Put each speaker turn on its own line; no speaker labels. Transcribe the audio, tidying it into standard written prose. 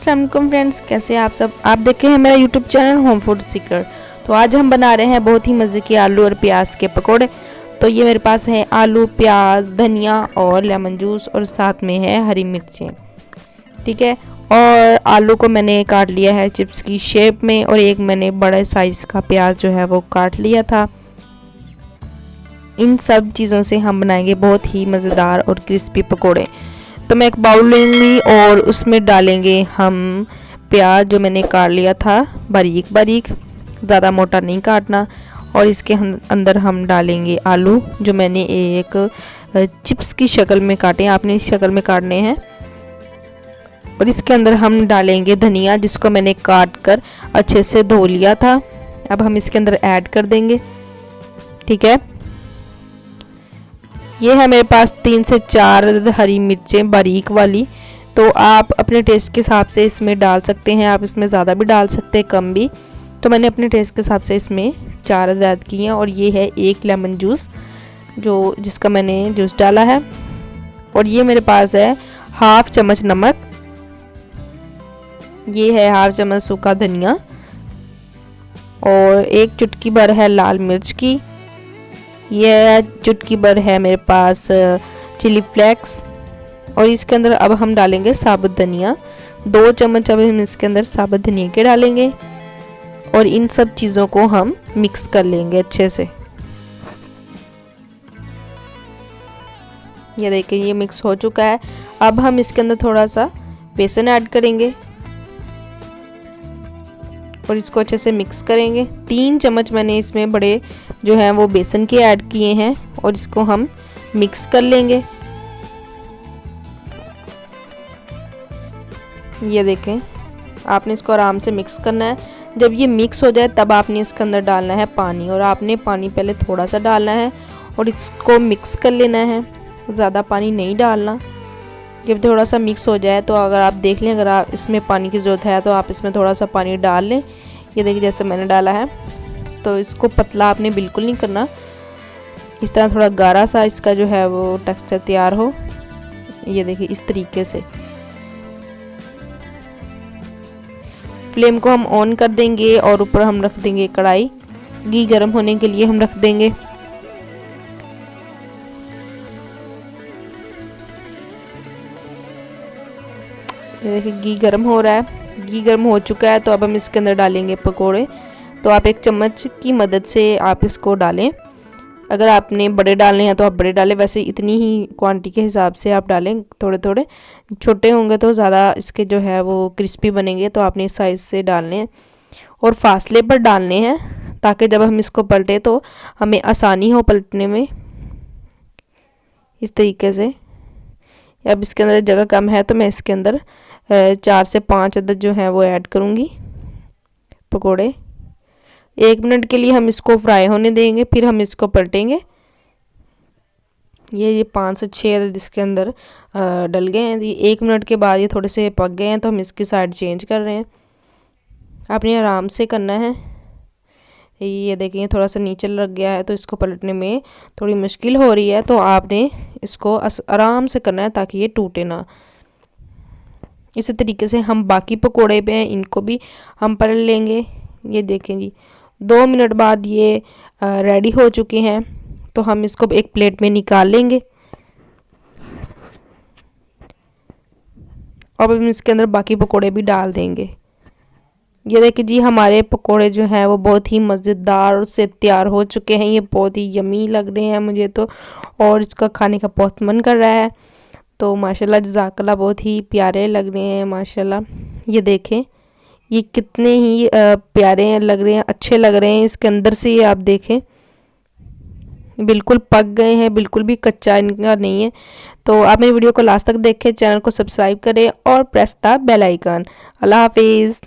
अस्सलाम वालेकुम फ्रेंड्स, कैसे हैं आप सब। आप देख रहे हैं मेरा YouTube channel home food Sikar. तो आज हम बना रहे हैं बहुत ही मज़े के आलू और प्याज के पकोड़े। तो ये मेरे पास है आलू, प्याज, धनिया और लेमन जूस और साथ में है हरी मिर्चें। ठीक है, और आलू को मैंने काट लिया है चिप्स की शेप में और एक मैंने बड़े साइज़ का प्याज जो है वो काट लिया था। इन सब चीज़ों से हम बनाएंगे बहुत ही मज़ेदार और क्रिस्पी पकोड़े। तो मैं एक बाउल लूँगी और उसमें डालेंगे हम प्याज जो मैंने काट लिया था बारीक बारीक, ज़्यादा मोटा नहीं काटना। और इसके अंदर हम डालेंगे आलू जो मैंने एक चिप्स की शक्ल में काटे, आपने इस शक्ल में काटने हैं। और इसके अंदर हम डालेंगे धनिया जिसको मैंने काट कर अच्छे से धो लिया था। अब हम इसके अंदर ऐड कर देंगे। ठीक है, ये है मेरे पास 3 से 4 हरी मिर्चें बारीक वाली। तो आप अपने टेस्ट के हिसाब से इसमें डाल सकते हैं, आप इसमें ज़्यादा भी डाल सकते हैं कम भी। तो मैंने अपने टेस्ट के हिसाब से इसमें 4 ऐड की हैं। और ये है एक लेमन जूस जिसका मैंने जूस डाला है। और ये मेरे पास है हाफ चम्मच नमक, ये है हाफ चम्मच सूखा धनिया और एक चुटकी भर है लाल मिर्च की, ये चुटकी भर है मेरे पास चिली फ्लेक्स। और इसके अंदर अब हम डालेंगे साबुत धनिया, 2 चम्मच अब हम इसके अंदर साबुत धनिया के डालेंगे। और इन सब चीज़ों को हम मिक्स कर लेंगे अच्छे से। ये देखिए ये मिक्स हो चुका है। अब हम इसके अंदर थोड़ा सा बेसन ऐड करेंगे और इसको अच्छे से मिक्स करेंगे। 3 चम्मच मैंने इसमें बड़े जो हैं वो बेसन के ऐड किए हैं और इसको हम मिक्स कर लेंगे। ये देखें, आपने इसको आराम से मिक्स करना है। जब ये मिक्स हो जाए तब आपने इसके अंदर डालना है पानी, और आपने पानी पहले थोड़ा सा डालना है और इसको मिक्स कर लेना है, ज़्यादा पानी नहीं डालना। जब थोड़ा सा मिक्स हो जाए तो अगर आप देख लें, अगर आप इसमें पानी की ज़रूरत है तो आप इसमें थोड़ा सा पानी डाल लें। ये देखिए जैसे मैंने डाला है। तो इसको पतला आपने बिल्कुल नहीं करना, इस तरह थोड़ा गाढ़ा सा इसका जो है वो टेक्सचर तैयार हो। ये देखिए इस तरीके से। फ्लेम को हम ऑन कर देंगे और ऊपर हम रख देंगे कढ़ाई, घी गर्म होने के लिए हम रख देंगे। ये देखिए घी गर्म हो रहा है, घी गर्म हो चुका है। तो अब हम इसके अंदर डालेंगे पकोड़े। तो आप 1 चम्मच की मदद से आप इसको डालें। अगर आपने बड़े डालने हैं तो आप बड़े डालें, वैसे इतनी ही क्वांटिटी के हिसाब से आप डालें। थोड़े थोड़े छोटे होंगे तो ज़्यादा इसके जो है वो क्रिस्पी बनेंगे, तो आपने इस साइज़ से डालने हैं और फासले पर डालने हैं ताकि जब हम इसको पलटे तो हमें आसानी हो पलटने में। इस तरीके से। अब इसके अंदर जगह कम है तो मैं इसके अंदर 4 से 5 अदद जो है वो ऐड करूँगी पकोड़े। 1 मिनट के लिए हम इसको फ्राई होने देंगे, फिर हम इसको पलटेंगे। ये 5 से 6 अदद इसके अंदर डल गए हैं। 1 मिनट के बाद ये थोड़े से पक गए हैं तो हम इसकी साइड चेंज कर रहे हैं। आपने आराम से करना है। ये देखिए थोड़ा सा नीचे लग गया है तो इसको पलटने में थोड़ी मुश्किल हो रही है, तो आपने इसको आराम से करना है ताकि ये टूटे ना। इसी तरीके से हम बाकी पकोड़े पे हैं, इनको भी हम पलट लेंगे। ये देखें जी 2 मिनट बाद ये रेडी हो चुके हैं, तो हम इसको एक प्लेट में निकाल लेंगे। अब हम इसके अंदर बाकी पकोड़े भी डाल देंगे। ये देखिए जी हमारे पकोड़े जो हैं वो बहुत ही मज़ेदार से तैयार हो चुके हैं। ये बहुत ही यमी लग रहे हैं मुझे तो, और इसका खाने का बहुत मन कर रहा है। तो माशाल्लाह जज़ाकल्लाह, बहुत ही प्यारे लग रहे हैं माशाल्लाह। ये देखें ये कितने ही प्यारे हैं, लग रहे हैं, अच्छे लग रहे हैं। इसके अंदर से ये आप देखें बिल्कुल पक गए हैं, बिल्कुल भी कच्चा इनका नहीं है। तो आप मेरी वीडियो को लास्ट तक देखें, चैनल को सब्सक्राइब करें और प्रेस द बेल आइकन। अल्लाह हाफिज़।